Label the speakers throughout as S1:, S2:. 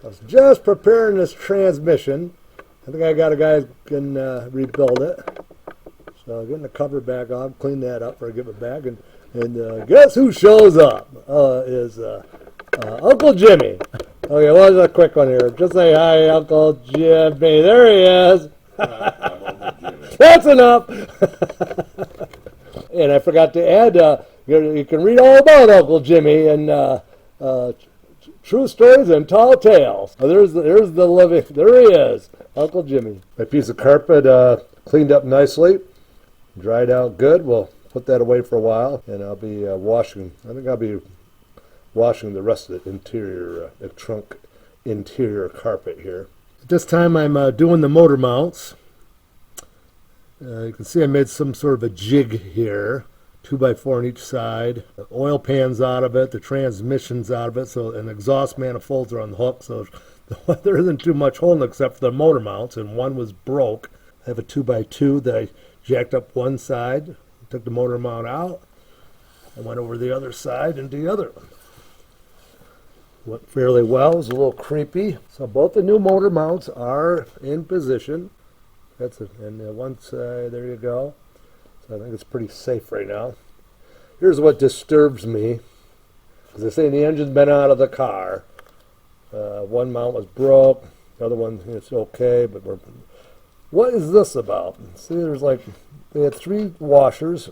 S1: I was just preparing this transmission. I think I got a guy who can rebuild it. So getting the cover back off, clean that up before I give it back. And guess who shows up? Is Uncle Jimmy. Okay, well, just a quick one here. Just say hi, Uncle Jimmy. There he is. That's enough. And I forgot to add, you can read all about Uncle Jimmy and True Stories and Tall Tales. Oh, there's the living. There he is, Uncle Jimmy. My piece of carpet cleaned up nicely, dried out good. We'll put that away for a while, and I'll be washing. I think I'll be washing the rest of the interior, the trunk interior carpet here. At this time, I'm doing the motor mounts. You can see I made some sort of a jig here, 2x4 on each side. The oil pan's out of it, the transmission's out of it, so an exhaust manifolds are on the hook, so there isn't too much holding except for the motor mounts, and one was broke. I have a 2x2 that I jacked up one side, took the motor mount out, and went over the other side and the other one. Went fairly well. It was a little creepy. So both the new motor mounts are in position. That's it. And one side, there you go. So I think it's pretty safe right now. Here's what disturbs me. As I say, the engine's been out of the car. One mount was broke. The other one, it's okay, but what is this about? See, they had 3 washers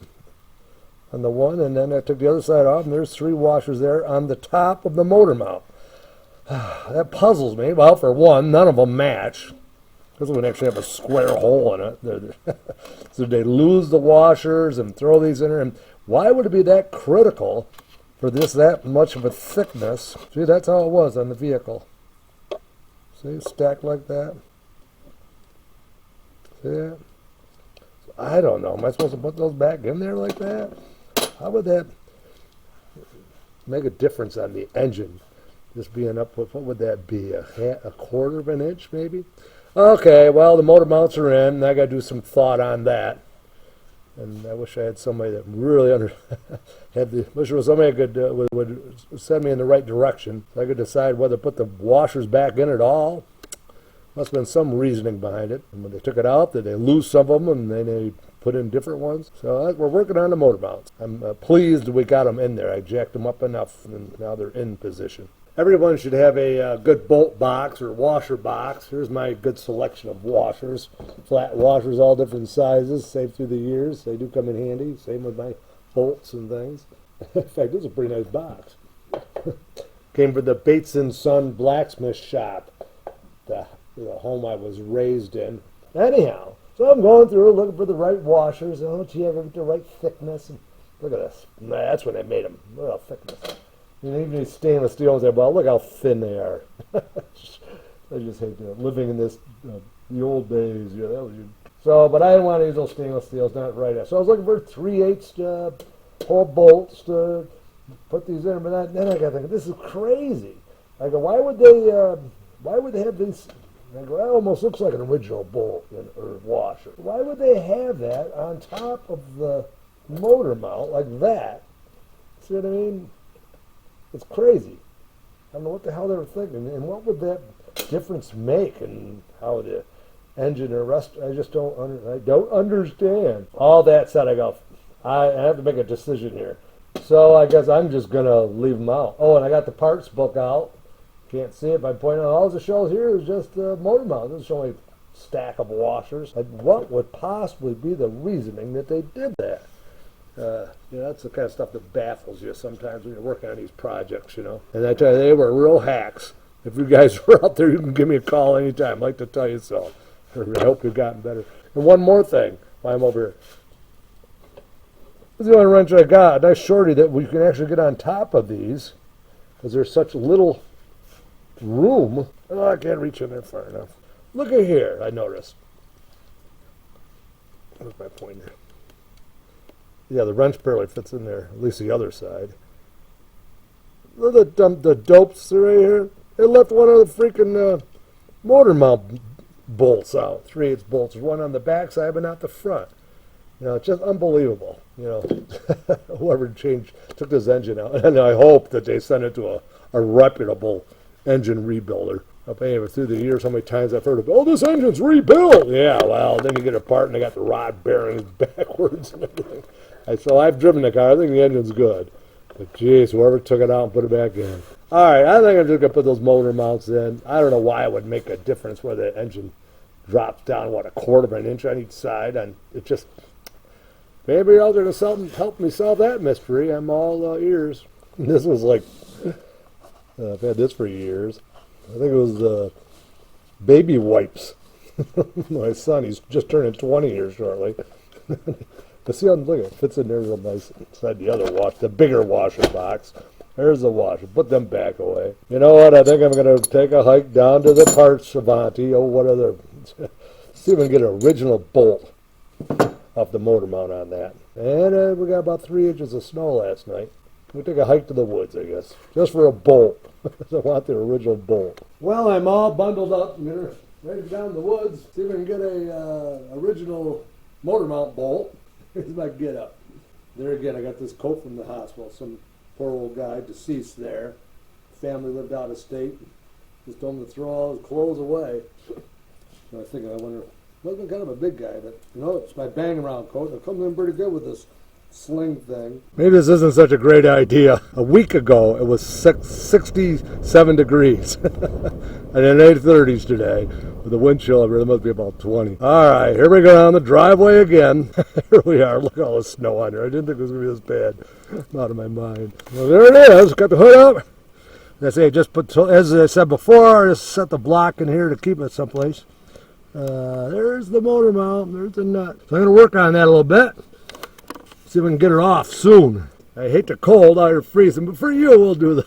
S1: on the one, and then I took the other side off, and there's 3 washers there on the top of the motor mount. That puzzles me. Well, for one, none of them match. This one actually have a square hole in it. So they lose the washers and throw these in there. And why would it be that critical for that much of a thickness? See, that's how it was on the vehicle. See, stacked like that. See that? I don't know. Am I supposed to put those back in there like that? How would that make a difference on the engine? Just being up, what would that be? A quarter of an inch, maybe? Okay, well, the motor mounts are in, and I got to do some thought on that. And I wish I had somebody that really wish there was somebody that could would send me in the right direction, so I could decide whether to put the washers back in at all. Must have been some reasoning behind it. And when they took it out, did they lose some of them, and then they put in different ones? So we're working on the motor mounts. I'm pleased we got them in there. I jacked them up enough, and now they're in position. Everyone should have a good bolt box or washer box. Here's my good selection of washers. Flat washers, all different sizes, saved through the years. They do come in handy. Same with my bolts and things. In fact, this is a pretty nice box. Came from the Bates & Son blacksmith shop, the home I was raised in. Anyhow, so I'm going through looking for the right washers. Oh, gee, I got the right thickness. And look at this. That's when they made them. Look at thickness. And even these stainless steel ones, well, look how thin they are. I just hate living in this, the old days. Yeah, that was. So, but I didn't want to use those stainless steels, not right. So I was looking for 3/8 hole bolts to put these in. But then I got thinking, this is crazy. I go, why would they have these? I go, that almost looks like an original bolt or washer. Why would they have that on top of the motor mount like that? See what I mean? It's crazy. I don't know what the hell they were thinking, and what would that difference make in how the engine or rest? I just don't understand. All that said, I go, I have to make a decision here. So I guess I'm just gonna leave them out. Oh, and I got the parts book out. Can't see it by pointing out. All it shows here is just the motor mount. It doesn't show any stack of washers. Like, what would possibly be the reasoning that they did that? That's the kind of stuff that baffles you sometimes when you're working on these projects, And I tell you, they were real hacks. If you guys are out there, you can give me a call anytime. I'd like to tell you so. I hope you've gotten better. And one more thing while I'm over here. This is the only wrench I got. A nice shorty that we can actually get on top of these because there's such little room. Oh, I can't reach in there far enough. Look at here, I noticed. Where's my pointer? Yeah, the wrench barely fits in there, at least the other side. Look at the dopes right here. They left one of the freaking motor mount bolts out, 3/8 bolts. There's one on the back side, but not the front. It's just unbelievable. Whoever took this engine out, and I hope that they sent it to a reputable engine rebuilder. Anyway, through the years, how many times I've heard of, oh, this engine's rebuilt. Yeah, well, then you get a part and they got the rod bearings backwards and everything. So I've driven the car. I think the engine's good. But geez, whoever took it out and put it back in. All right, I think I'm just going to put those motor mounts in. I don't know why it would make a difference where the engine drops down, what, 1/4 of an inch on each side. And it just, if anybody else going to help me solve that mystery, I'm all ears. This was like, I've had this for years. I think it was baby wipes. My son, he's just turning 20 here shortly. But see how, look, it fits in there real nice inside the other the bigger washer box. There's the washer. Put them back away. You know what? I think I'm going to take a hike down to the parts Avanti. Oh, what other? See if we can get an original bolt off the motor mount on that. And we got about 3 inches of snow last night. We'll take a hike to the woods, I guess, just for a bolt. I want the original bolt. Well, I'm all bundled up. I'm going to ready to go down in the woods, see if I can get a original motor mount bolt. Here's my get up. There again, I got this coat from the hospital. Some poor old guy, deceased there. Family lived out of state. Just told him to throw all his clothes away. And I wonder, wasn't kind of a big guy, but it's my bang around coat. It comes in pretty good with this sling thing. Maybe this isn't such a great idea. A week ago, it was 67 degrees. And in 8:30s today, with the wind chill over there, must be about 20. All right, here we go down the driveway again. Here we are. Look at all the snow on here. I didn't think it was going to be this bad. I'm out of my mind. Well, there it is. Got the hood up. I say, just put, as I said before, I just set the block in here to keep it someplace. There's the motor mount. There's the nut. So I'm going to work on that a little bit. See if we can get her off soon. I hate the cold out here freezing, but for you, we'll do the.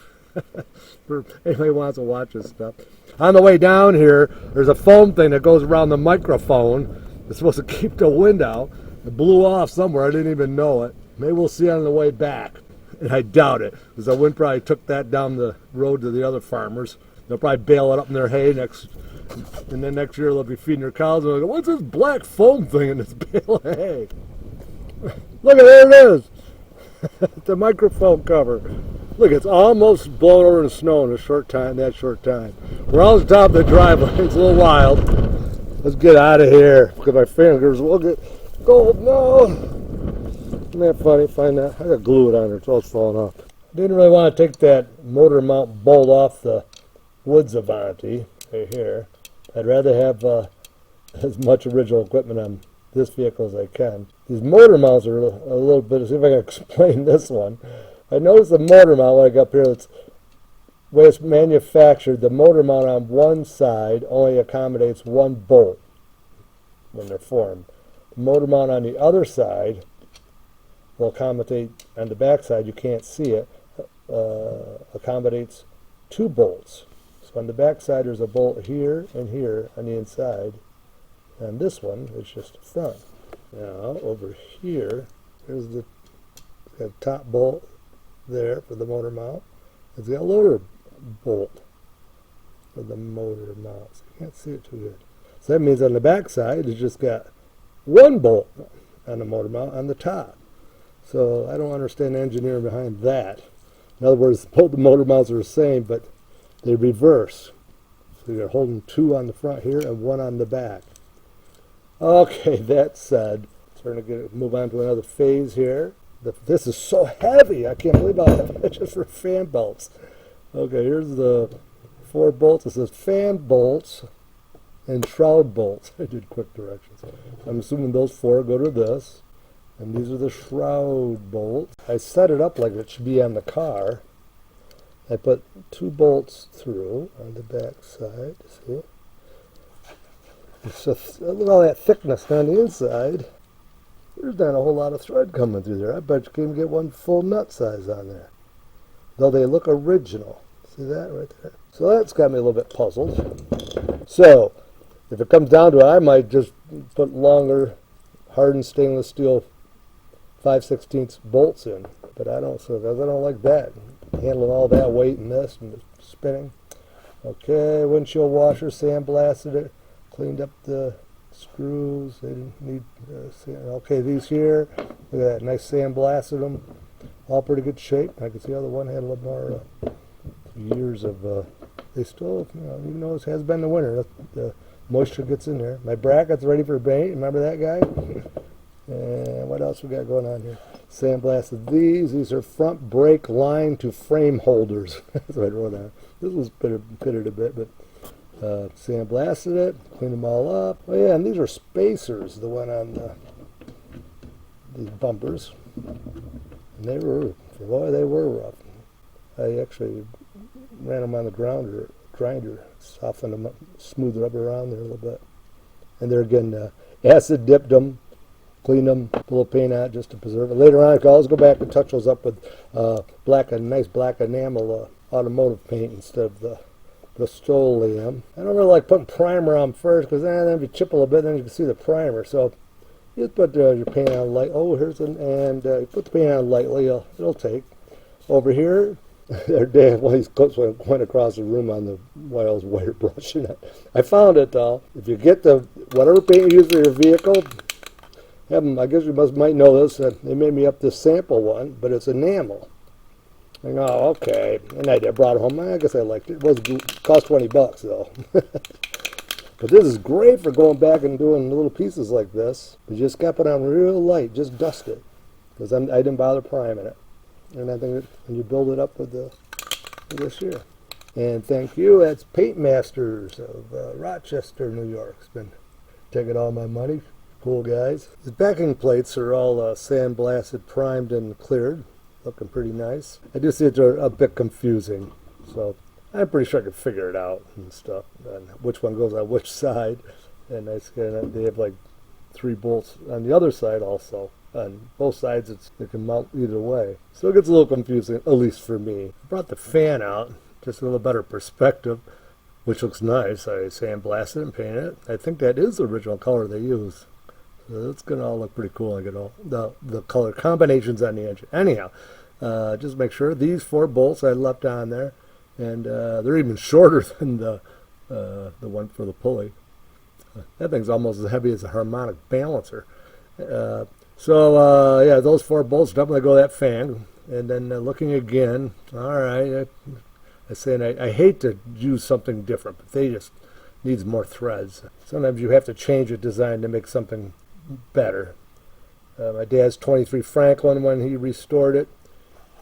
S1: For anybody who wants to watch this stuff. On the way down here, there's a foam thing that goes around the microphone. It's supposed to keep the wind out. It blew off somewhere. I didn't even know it. Maybe we'll see on the way back. And I doubt it, because the wind probably took that down the road to the other farmers. They'll probably bale it up in their hay and then next year they'll be feeding their cows. And they'll go, what's this black foam thing in this bale of hay? Look, there it is. The microphone cover. Look, it's almost blown over in snow in that short time. We're on the top of the driveway. It's a little wild. Let's get out of here because my fingers will get cold. No. Isn't that funny? Find that. I got glue it on there. It's all falling off. Didn't really want to take that motor mount bolt off the Woods Avanti right here. I'd rather have as much original equipment on this vehicle as I can. These motor mounts are a little bit, see if I can explain this one. I noticed the motor mount when I got up here, the way it's manufactured, the motor mount on one side only accommodates one bolt when they're formed. The motor mount on the other side will accommodate, on the back side, you can't see it, accommodates 2 bolts. So on the back side there's a bolt here and here on the inside. And this one is just the front. Now over here, there's the top bolt there for the motor mount. It's got a loader bolt for the motor mount. So you can't see it too good. So that means on the back side, it's just got 1 bolt on the motor mount on the top. So I don't understand the engineering behind that. In other words, both the motor mounts are the same, but they reverse. So you're holding 2 on the front here and 1 on the back. Okay, that said, starting to move on to another phase here. This is so heavy. I can't believe how heavy it is just for fan bolts. Okay, here's the 4 bolts. It says fan bolts and shroud bolts. I did quick directions. I'm assuming those 4 go to this. And these are the shroud bolts. I set it up like it should be on the car. I put 2 bolts through on the back side. See? So look at all that thickness on the inside. There's not a whole lot of thread coming through there. I bet you can get 1 full nut size on there. Though they look original. See that right there? So that's got me a little bit puzzled. So if it comes down to it, I might just put longer hardened stainless steel 5/16 bolts in. But I don't, because I don't like that. Handling all that weight in this and spinning. Okay, windshield washer, sandblasted it. Cleaned up the screws. They didn't need sand. Okay, these here, look at that, nice sandblasted them. All pretty good shape. I can see how the one had a little more years of they still, even though it has been the winter, the moisture gets in there. My bracket's ready for paint. Remember that guy? And what else we got going on here? Sandblasted these. These are front brake line to frame holders. That's what I wrote on. This was pitted a bit, but sandblasted it, cleaned them all up. Oh yeah, and these are spacers, the one on these bumpers. And they were rough. I actually ran them on the grinder, softened them up, smoothed it up around there a little bit. And there again, acid dipped them, cleaned them, put a little paint on it just to preserve it. Later on, I can always go back and touch those up with nice black enamel automotive paint instead of the Rust-Oleum. I don't really like putting primer on first because then if you chip a little bit, then you can see the primer. So you just put your paint on light. Oh, you put the paint on lightly. It'll take. Over here, one of these clips went across the room on the while I was wire brushing it. I found it though. If you get whatever paint you use for your vehicle, I guess you might know this. They made me up this sample one, but it's enamel. I go, oh, okay. And I brought it home. I guess I liked it. It cost $20 though. But this is great for going back and doing little pieces like this. You just got it on real light. Just dust it. Because I didn't bother priming it. And I think when you build it up with this here. And thank you. That's Paint Masters of Rochester, New York. It's been taking all my money. Cool guys. The backing plates are all sandblasted, primed, and cleared. Looking pretty nice. I do see they're a bit confusing, so I'm pretty sure I can figure it out and stuff, and which one goes on which side. And they have like 3 bolts on the other side also. On both sides, it can mount either way. So it gets a little confusing, at least for me. I brought the fan out, just a little better perspective, which looks nice. I sandblasted it and painted it. I think that is the original color they use. So it's going to all look pretty cool. I get all the color combinations on the engine. Anyhow, just make sure these 4 bolts I left on there, and they're even shorter than the one for the pulley. That thing's almost as heavy as a harmonic balancer. Yeah, those 4 bolts definitely go that fan. And then looking again, all right, I hate to use something different, but they just needs more threads. Sometimes you have to change a design to make something better. My dad's 23 Franklin, when he restored it,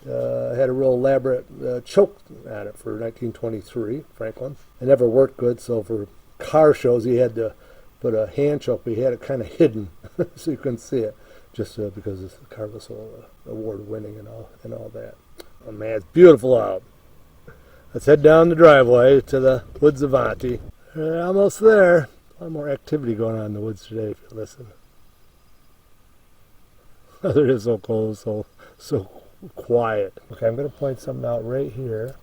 S1: had a real elaborate choke on it for 1923 Franklin. It never worked good, so for car shows he had to put a hand choke, but he had it kind of hidden so you couldn't see it, just because the car was so award-winning and all that. Oh man, it's beautiful out. Let's head down the driveway to the woods of Avanti. Almost there. A lot more activity going on in the woods today, if you listen. It is so cold, so quiet. Okay, I'm going to point something out right here.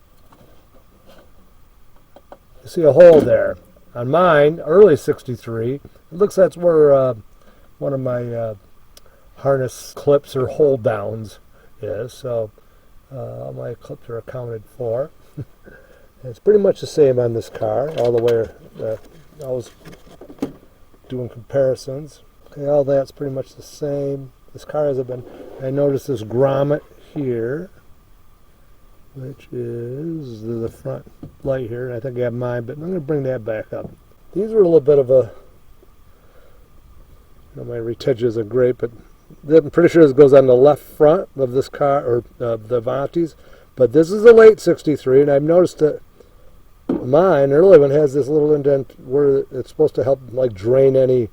S1: You see a hole there. On mine, early 63, it looks that's where one of my harness clips or hold downs is. So all my clips are accounted for. It's pretty much the same on this car, all the way. I was doing comparisons. Okay, all that's pretty much the same. This car hasn't been. I noticed this grommet here, which is the front light here. I think I have mine, but I'm going to bring that back up. These were a little bit of a. My retentions are great, but I'm pretty sure this goes on the left front of this car, or the Avantis. But this is a late 63, and I've noticed that mine, early one, has this little indent where it's supposed to help like drain anything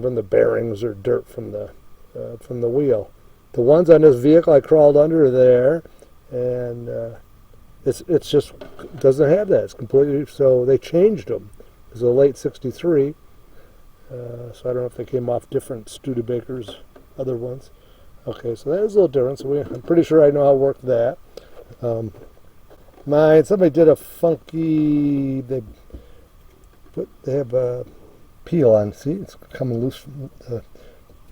S1: from the bearings or dirt from the wheel. The ones on this vehicle I crawled under there, and it's just doesn't have that. It's completely, so they changed them. It's a late 63, so I don't know if they came off different Studebaker's other ones. Okay, so that is a little different. So I'm pretty sure I know how to work that. Somebody did a funky. They have a peel on. See, it's coming loose from the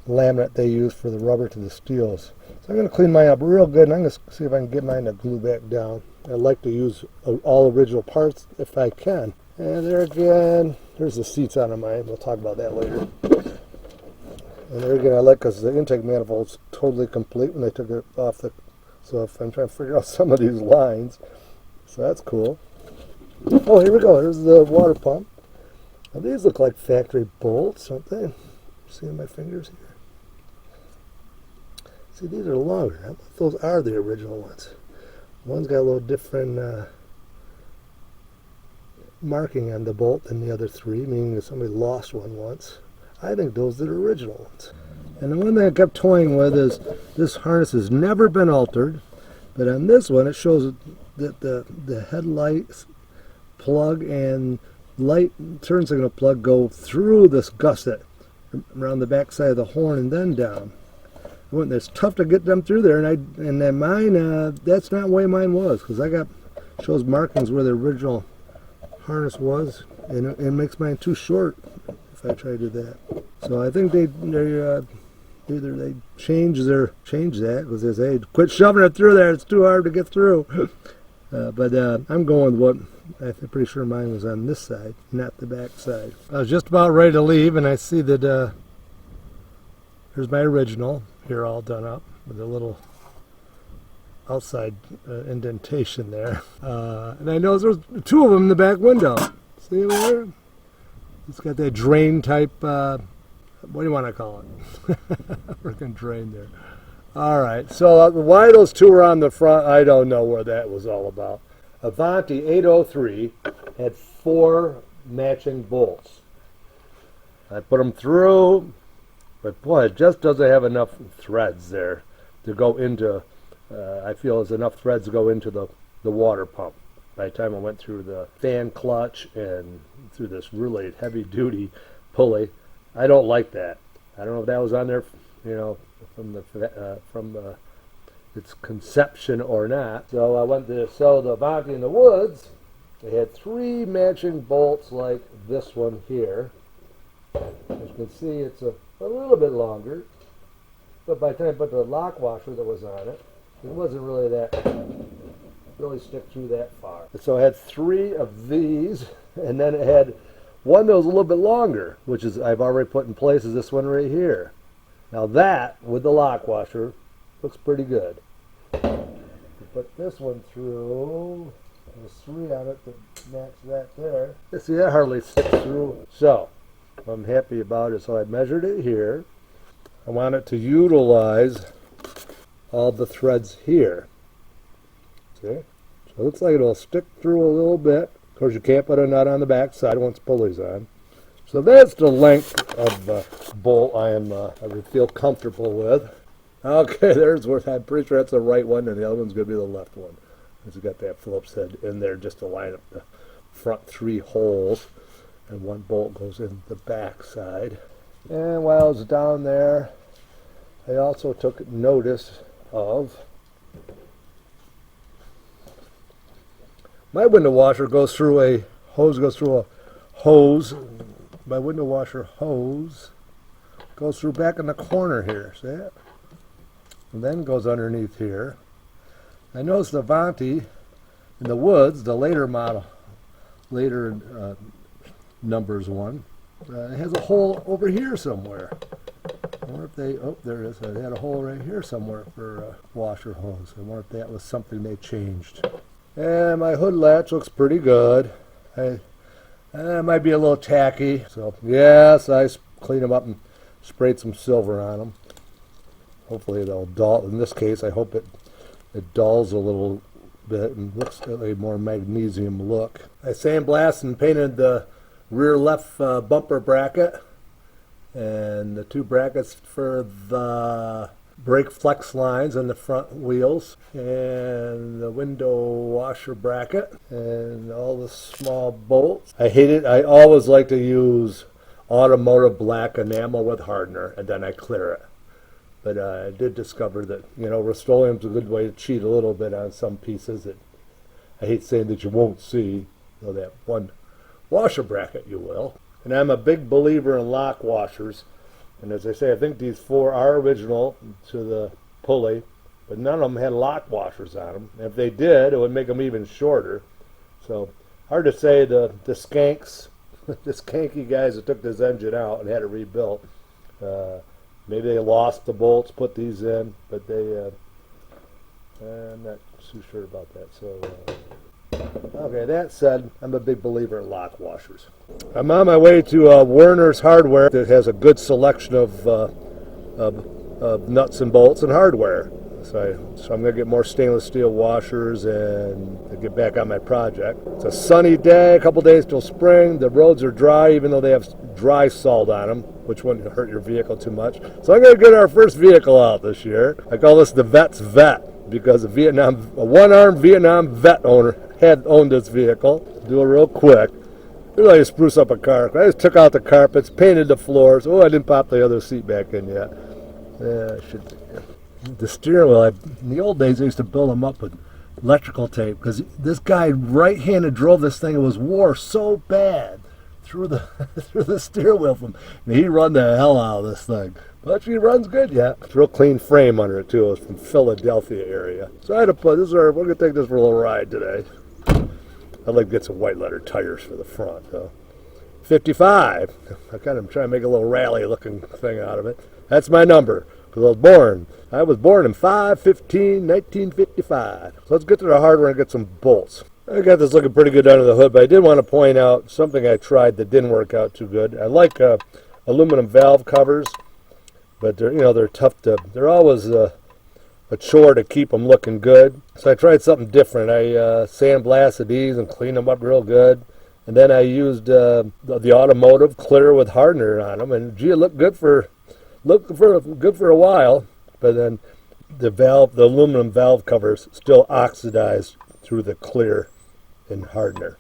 S1: laminate they use for the rubber to the steels. So I'm going to clean mine up real good, and I'm going to see if I can get mine to glue back down. I like to use all original parts if I can. And there again, there's the seats on mine. We'll talk about that later. And there again, I like because the intake manifold's totally complete when they took it off the. So if I'm trying to figure out some of these lines, so that's cool. Oh, here we go. Here's the water pump. Now, these look like factory bolts, don't they? Seeing my fingers here? See, these are longer. I don't know if those are the original ones. One's got a little different marking on the bolt than the other three, meaning that somebody lost one once. I think those are the original ones. And the one that I kept toying with is this harness has never been altered, but on this one it shows that the headlights plug and light turn signal plug go through this gusset around the back side of the horn and then down. It's tough to get them through there, and then mine, that's not the way mine was, because I got shows markings where the original harness was, and it makes mine too short if I try to do that. So I think they either they change that, because they say quit shoving it through there, it's too hard to get through. But I'm going with what I'm pretty sure mine was on this side, not the back side. I was just about ready to leave, and I see that here's my original here, all done up with a little outside indentation there. And I noticed there's two of them in the back window. See them there? It's got that drain type, what do you want to call it? Freaking drain there. All right, so why those two are on the front, I don't know what that was all about. Avanti 803 had 4 matching bolts. I put them through, but boy, it just doesn't have enough threads there to go into, I feel there's enough threads to go into the water pump. By the time I went through the fan clutch and through this really heavy duty pulley, I don't like that. I don't know if that was on there, from its conception or not. So I went to sell the Avanti in the woods. They had 3 matching bolts like this one here. As you can see, it's a little bit longer, but by the time I put the lock washer that was on it, it wasn't really stick through that far. So I had 3 of these, and then it had one that was a little bit longer, which is I've already put in place, is this one right here. Now that, with the lock washer, looks pretty good. Put this one through, there's 3 on it to match that there. See, that hardly sticks through. So, what I'm happy about it, so I measured it here. I want it to utilize all the threads here. See? So it looks like it'll stick through a little bit. Of course, you can't put a nut on the back side once the pulley's on. So that's the length of the bolt I would feel comfortable with. Okay, there's where I'm pretty sure that's the right one, and the other one's going to be the left one. It's got that Phillips head in there just to line up the front 3 holes, and 1 bolt goes in the back side. And while I was down there, I also took notice of my window washer goes through a hose. My window washer hose goes through back in the corner here, see it? And then goes underneath here. I noticed the Avanti in the woods, the later model, numbers one, it has a hole over here somewhere. I wonder if they, oh, there it is. It had a hole right here somewhere for a washer hose. I wonder if that was something they changed. And my hood latch looks pretty good. It might be a little tacky. So, yes, I cleaned them up and sprayed some silver on them. Hopefully they'll dull. In this case, I hope it dulls a little bit and looks like a more magnesium look. I sandblasted and painted the rear left bumper bracket and the 2 brackets for the brake flex lines on the front wheels and the window washer bracket and all the small bolts. I hate it. I always like to use automotive black enamel with hardener, and then I clear it. But I did discover that, Rust-Oleum's a good way to cheat a little bit on some pieces that I hate saying that you won't see. That one washer bracket you will. And I'm a big believer in lock washers. And as I say, I think these 4 are original to the pulley, but none of them had lock washers on them. And if they did, it would make them even shorter. So hard to say the skanks, the skanky guys that took this engine out and had it rebuilt. Maybe they lost the bolts, put these in, but I'm not too sure about that. So Okay, that said, I'm a big believer in lock washers. I'm on my way to Werner's Hardware that has a good selection of nuts and bolts and hardware. So I'm going to get more stainless steel washers and get back on my project. It's a sunny day, a couple days till spring. The roads are dry, even though they have dry salt on them, which wouldn't hurt your vehicle too much. So I'm going to get our first vehicle out this year. I call this the Vet's Vet because a one-armed Vietnam vet owner had owned this vehicle. Do it real quick. Really spruce up a car. I just took out the carpets, painted the floors. Oh, I didn't pop the other seat back in yet. Yeah, I should. The steering wheel, in the old days, I used to build them up with electrical tape because this guy right-handed drove this thing. It was wore so bad through the through the steering wheel. And he run the hell out of this thing. But she runs good yet. It's a real clean frame under it, too. It's from Philadelphia area. So I had to put this. We're going to take this for a little ride today. I'd like to get some white letter tires for the front, though. 55. I'm trying to make a little rally-looking thing out of it. That's my number. Because I was born in 5/15/1955. So let's get to the hardware and get some bolts. I got this looking pretty good under the hood, but I did want to point out something I tried that didn't work out too good. I like aluminum valve covers, but they're tough to. They're always a chore to keep them looking good. So I tried something different. I sandblasted these and cleaned them up real good, and then I used the automotive clear with hardener on them, and gee, it looked good for a while, but then the aluminum valve covers still oxidized through the clear and hardener.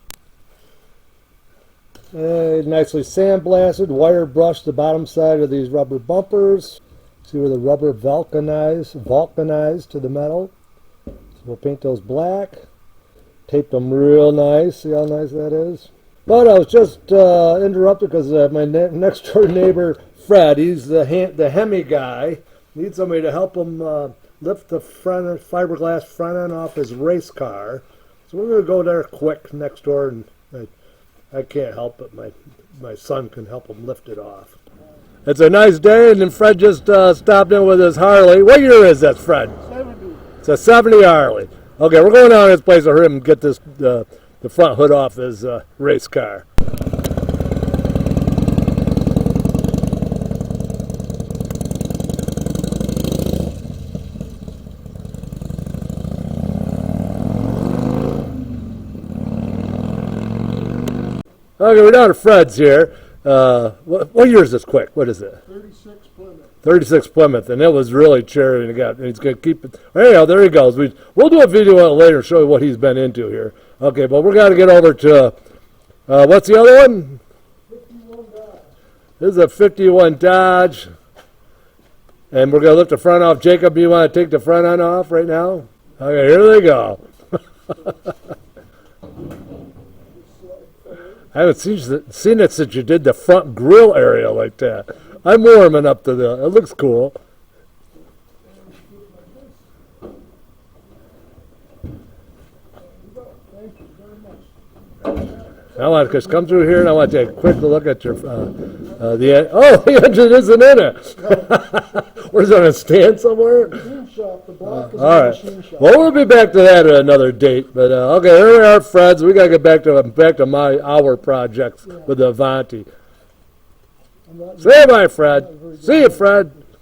S1: Nicely sandblasted, wire brushed the bottom side of these rubber bumpers. See where the rubber vulcanized to the metal. So we'll paint those black. Taped them real nice. See how nice that is? But I was just interrupted because my next door neighbor Fred, he's the Hemi guy, needs somebody to help him lift the fiberglass front end off his race car. So we're going to go there quick next door, and I can't help it. My son can help him lift it off. It's a nice day, and then Fred just stopped in with his Harley. What year is that, Fred?
S2: 70.
S1: It's a 70 Harley. Okay, we're going down to this place to him and get this the front hood off his race car. Okay, we're down to Fred's here. What year is this quick? What is it?
S2: 36 Plymouth.
S1: 36 Plymouth, and it was really cherry. And he's going to keep it. Anyhow, there he goes. We'll do a video on it later and show you what he's been into here. Okay, but we're going to get over to, what's the other one?
S2: 51 Dodge.
S1: This is a 51 Dodge. And we're going to lift the front off. Jacob, you want to take the front end off right now? Okay, here they go. I haven't seen it since you did the front grill area like that. I'm warming up to it looks cool.
S2: Thank you very much.
S1: I want to just come through here and I want to take a quick look at your the engine isn't in it. Where's it on a stand somewhere?
S2: Machine shop. The block is
S1: All
S2: a
S1: right.
S2: machine shop.
S1: Well, we'll be back to that at another date. But okay, here we are, Fred's. We gotta get back to our projects with the Avanti. Say bye, Fred. See you, Fred.